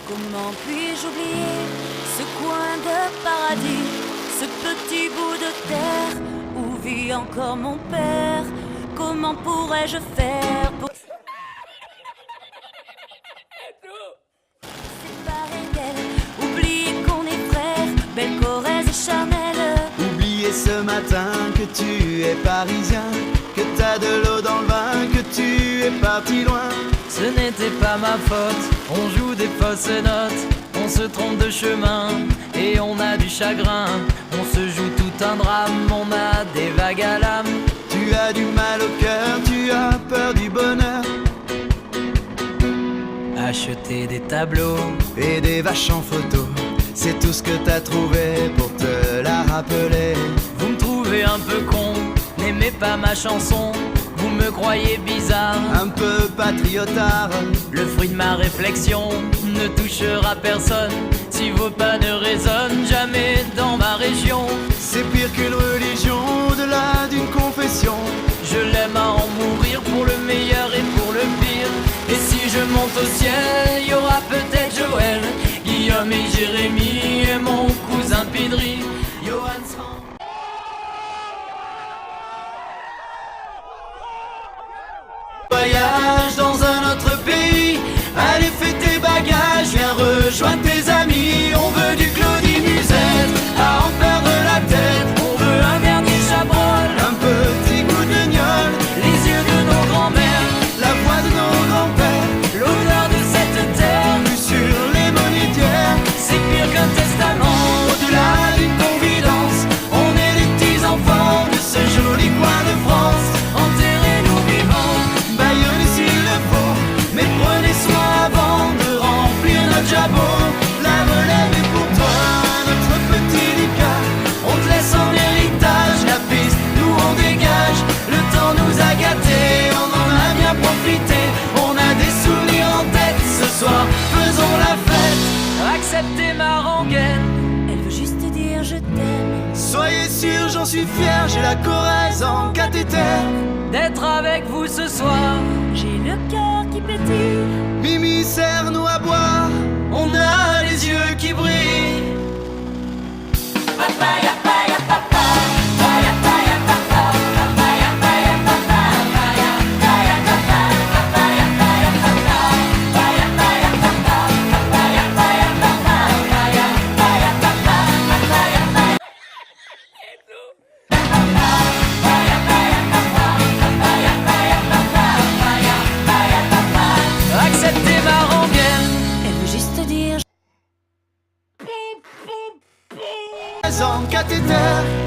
Comment puis-je oublier ce coin de paradis, ce petit bout de terre où vit encore mon père? Comment pourrais-je faire pour séparer d'elle, oublier qu'on est frères, belle Corrèze et charnelle? Oublier ce matin que tu es parisien, que t'as de l'eau dans le vin, que tu es parti loin. Ce n'était pas ma faute, on joue des fausses notes, on se trompe de chemin et on a du chagrin. On se joue tout un drame, on a des vagues à l'âme. Tu as du mal au cœur, tu as peur du bonheur. Acheter des tableaux et des vaches en photo, c'est tout ce que t'as trouvé pour te la rappeler. Vous me trouvez un peu con, n'aimez pas ma chanson. Vous me croyez bizarre, un peu patriotard. Le fruit de ma réflexion ne touchera personne si vos pas ne résonnent jamais dans ma région. C'est pire qu'une religion, au-delà d'une confession. Je l'aime à en mourir pour le meilleur et pour le pire. Et si je monte au ciel, il y aura peut-être Joël, Guillaume et Jérémy et mon cousin Pidri. Johan sera... Voyage dans un autre pays, allez fais tes bagages, viens rejoindre tes amis. On veut du Claudie Musette, à en perdre la tête. On veut un dernier chabrol, un petit goût de gnôle, les yeux de nos grands-mères, la voix de nos grands-pères, l'odeur de cette terre, vue sur les monétières. c'est pire qu'un testament. Au-delà d'une confidence, on est les petits enfants de ce joli coin de France. Enterrez-nous vivants, Baillonnez s'il le faut, mais prenez soin avant de remplir notre jabot. La relève est pour toi, notre petit Lucas. On te laisse en héritage la piste, nous on dégage. Le temps nous a gâtés, on en a bien profité. On a des souvenirs en tête, ce soir faisons la fête. acceptez ma rengaine. Elle veut juste dire je t'aime. Soyez sûrs, j'en suis fier, j'ai la Corrèze en cathéter. D'être avec vous ce soir, J'ai le cœur qui pétille. Mimi, serre-nous à boire, on a les yeux qui brillent. acceptez ma rengaine. Elle veut juste dire En cathéter,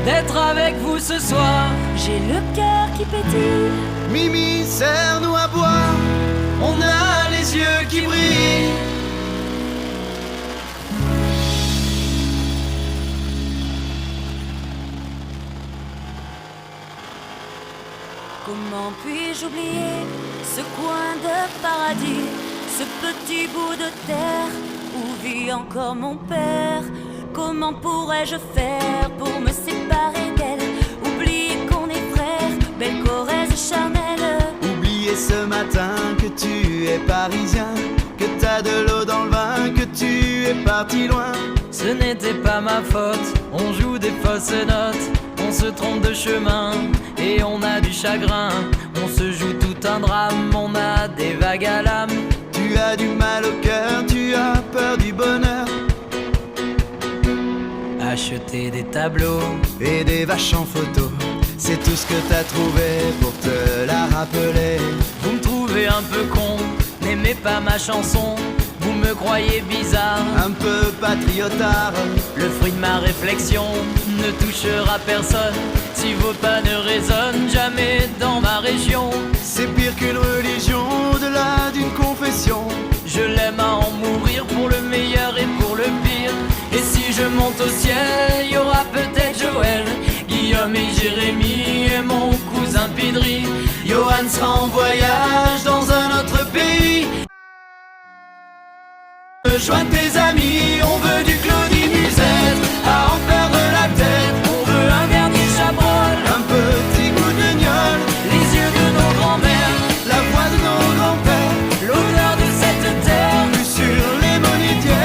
D'être avec vous ce soir, j'ai le cœur qui pétille. Mimi, serre-nous à boire, on a les yeux qui brillent. Comment puis-je oublier ce coin de paradis, ce petit bout de terre où vit encore mon père? Comment pourrais-je faire pour me séparer d'elle, oublier qu'on est frères, belle Corrèze et charnelle? Oublier ce matin que tu es parisien, que t'as de l'eau dans le vin, que tu es parti loin. ce n'était pas ma faute. On joue des fausses notes, on se trompe de chemin et on a du chagrin. On se joue tout un drame, on a des vagues à l'âme. Tu as du mal au cœur, tu as peur du bonheur. Acheter des tableaux Et des vaches en photo, c'est tout ce que t'as trouvé pour te la rappeler. Vous me trouvez un peu con, n'aimez pas ma chanson. Vous me croyez bizarre, Un peu patriotard, le fruit de ma réflexion ne touchera personne si vos pas ne résonnent jamais dans ma région. c'est pire qu'une religion, au-delà d'une confession. Je l'aime à en mourir pour le meilleur et pour le pire. Et si je monte au ciel, il y aura peut-être Joël, Guillaume et Jérémy et mon cousin Pidri. Johan sera en voyage dans un autre pays. Rejoins tes amis, on veut du Claudie Musette, à en perdre la tête. On veut un dernier chabrol, Un petit goût de gnôle, les yeux de nos grands-mères, la voix de nos grands-pères, l'odeur de cette terre, vue sur les monétières.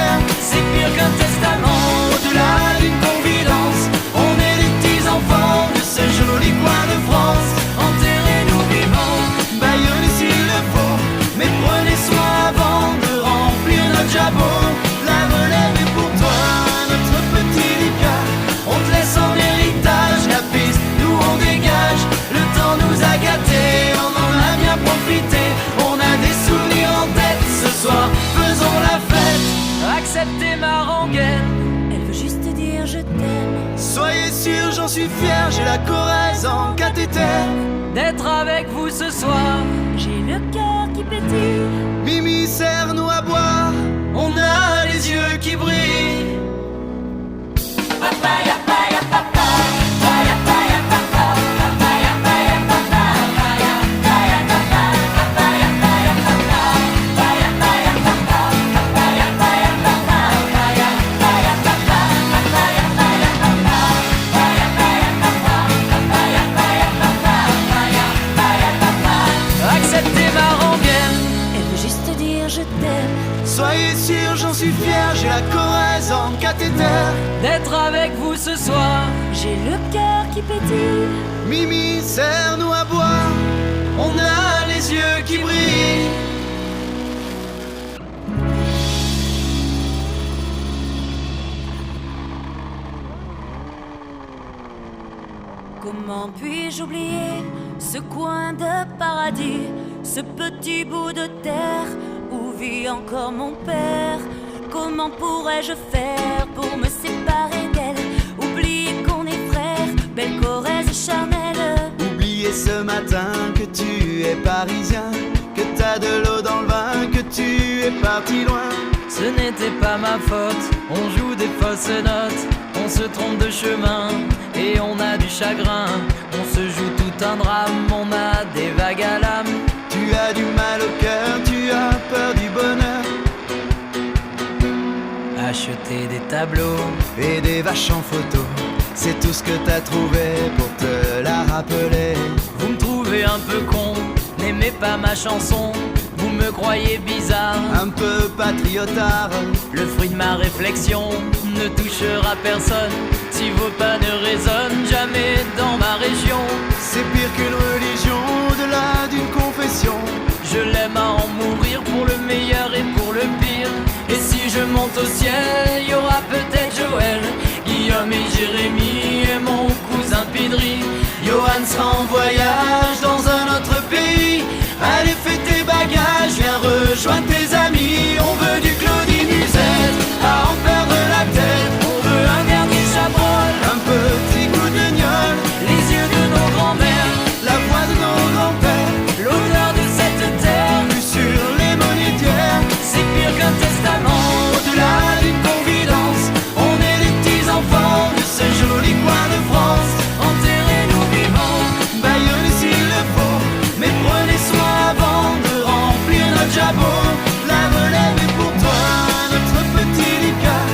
accepter ma rengaine. Elle veut juste dire je t'aime. Soyez sûr, j'en suis fier, j'ai la Corrèze en cathéter. D'être avec vous ce soir, J'ai le cœur qui pétille. Mimi, serre-nous à boire, on a les yeux qui brillent. accepter ma rengaine. Elle veut juste dire je t'aime. Soyez sûr, j'en suis fier, j'ai la Corrèze en cathéter. D'être avec vous ce soir, J'ai le cœur qui pétille. Mimi, serre-nous à boire, on a les yeux qui brillent. Comment puis-je oublier ce coin de paradis, ce petit bout de terre où vit encore mon père? Comment pourrais-je faire pour me séparer d'elle? Oublier qu'on est frères, belle Corrèze charnelle. Oublier ce matin que tu es parisien, que t'as de l'eau dans le vin, que tu es parti loin. ce n'était pas ma faute. On joue des fausses notes, on se trompe de chemin et on a du chagrin. On se joue tout un drame, on a des vagues à l'âme. Tu as du mal au cœur, tu as peur du bonheur. Acheter des tableaux Et des vaches en photo, c'est tout ce que t'as trouvé pour te la rappeler. Vous me trouvez un peu con, n'aimez pas ma chanson. Vous me croyez bizarre, Un peu patriotard, le fruit de ma réflexion ne touchera personne. Si vos pas ne résonnent jamais dans ma région, c'est pire qu'une religion, au-delà d'une confession. je l'aime à en mourir pour le meilleur et pour le pire. Et si je monte au ciel, il y aura peut-être Joël, Guillaume et Jérémy et mon cousin Pidri. Johan sera en voyage dans un autre pays. Allez, fais tes bagages, viens rejoindre tes amis. On veut du Claudine Musette, à en perdre la tête. On veut un dernier chabrol, Un petit coup de gnôle, les yeux de nos grands-mères, la voix de nos grands-pères, l'odeur de cette terre. vue sur les monétières. C'est pire qu'un testament. Au-delà d'une confidence, on est les petits enfants de ce joli coin de France. Enterrez-nous vivants, Baillonnez s'il le faut, mais prenez soin avant de remplir notre jabot. La relève est pour toi, notre petit Lucas.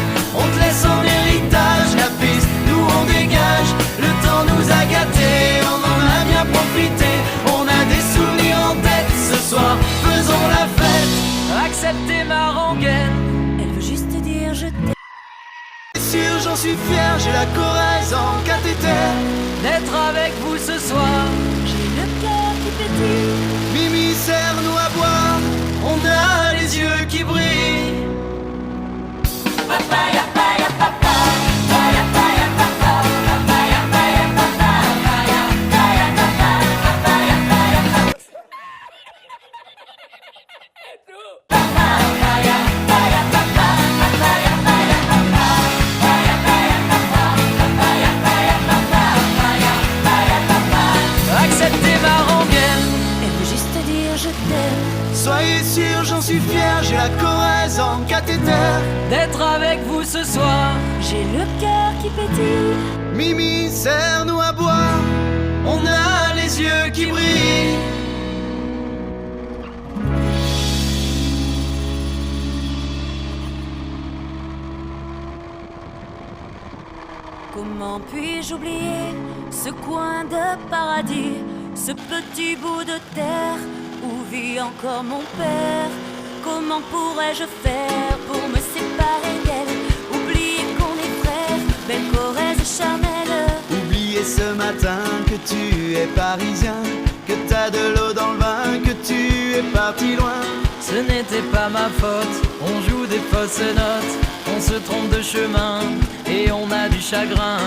On te laisse en héritage la piste, nous on dégage. Le temps nous a gâtés, on en a bien profité. On a des souvenirs en tête, ce soir faisons la fête. acceptez ma rengaine. Elle veut juste dire je t'aime. Sûr, j'en suis fier, j'ai la Corrèze en cathéter. D'être avec vous ce soir, J'ai le cœur qui pétille. Mimi, serre-nous à boire, on a les yeux qui brillent. acceptez ma rengaine. Elle veut juste dire je t'aime. Soyez sûr, j'en suis fier, j'ai la Corrèze en cathéter. D'être avec vous ce soir, J'ai le cœur qui pétille. Mimi, serre-nous à boire, on a les yeux qui brillent. Comment puis-je oublier ce coin de paradis, ce petit bout de terre où vit encore mon père? Comment pourrais-je faire pour me séparer d'elle? Oublier qu'on est frères, belle Corrèze charnelle. Oublier ce matin que tu es parisien, que t'as de l'eau dans le vin, que tu es parti loin. ce n'était pas ma faute. On joue des fausses notes, on se trompe de chemin et on a du chagrin.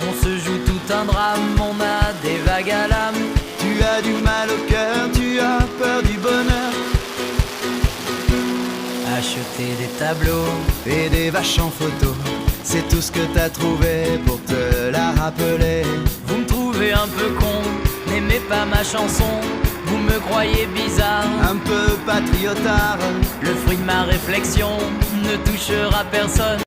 On se joue tout un drame, on a des vagues à l'âme. Tu as du mal au cœur, tu as peur du bonheur. Acheter côté des tableaux et des vaches en photo. C'est tout ce que t'as trouvé pour te la rappeler. Vous me trouvez un peu con, n'aimez pas ma chanson. Vous me croyez bizarre, un peu patriotard. Le fruit de ma réflexion ne touchera personne.